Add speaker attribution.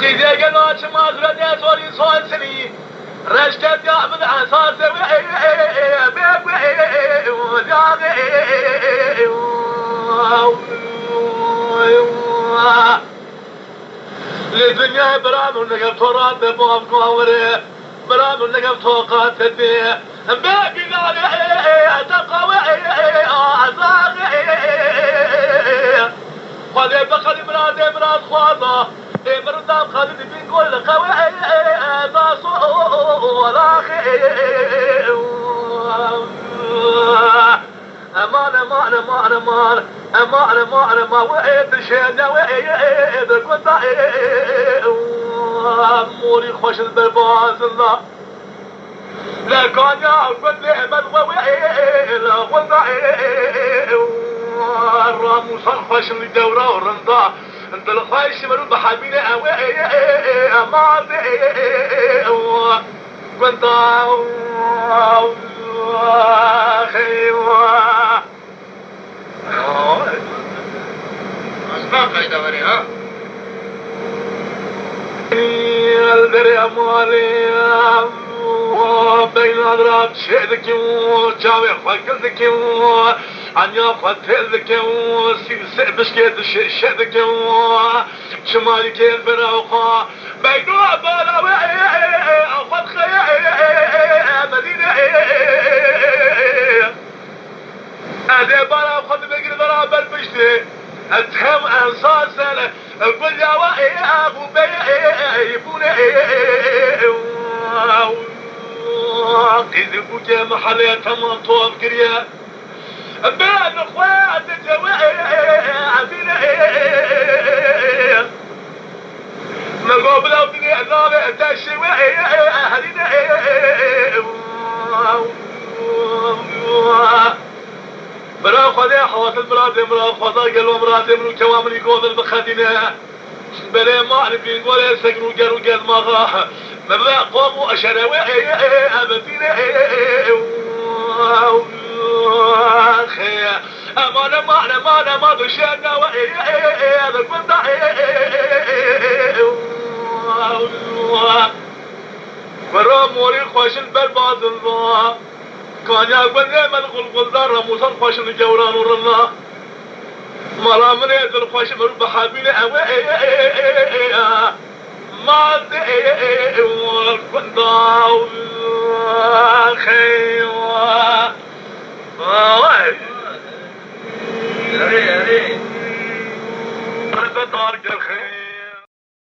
Speaker 1: إذا قلت ما زرد سوري صوت سني رشكت يا من أساس للدنيا برام ونقف تراب بوف قوري برام ونقف توقات الدنيا باقي ناري تقوي عزاقي خذي بخذي مراد خواضة مردام خذي بنقول قوي ذا صور اخي امان ما وعيد شينا وعيد كنت موري خوش البرباز الله لا كان يعقل نعمة وعيد كنت الراموس الخوش الدورة والرنضاء انت الخوش مرو بحبيني ما كنت الدري أموالي بين أضراب شهدك وجاوي فكرتك عنيا فتلك بشكيت شهدك شمالي كيف براوخا بين أبالا أخذ خيال مدينة أدي بالا أخذ بقر ضراب البشتي أتهم أنصاصا قل يا وائي أبو بيبوني قذبوك يا محلية تمام طواب كريا بين أخوات جوائي عبيني مقابلة بني عذابي تشوي أهلنا برا خذي حوات المراد مراد خذا قالوا مراد من كوامل يقول بخدينا بلا ما اعرف يقول سكنوا قالوا قال ما غاه مبدا قوموا اشراوي ابدينا اخي انا ما دشنا هذا كنت برا موري خوش البرباز الله كان يقول نعم الغلغل دار رموس الخوش الجوران ورنا مرا من يد الخوش مرو بحابيني ما دي والفنداو خيوة يا ري أنا بطارق الخير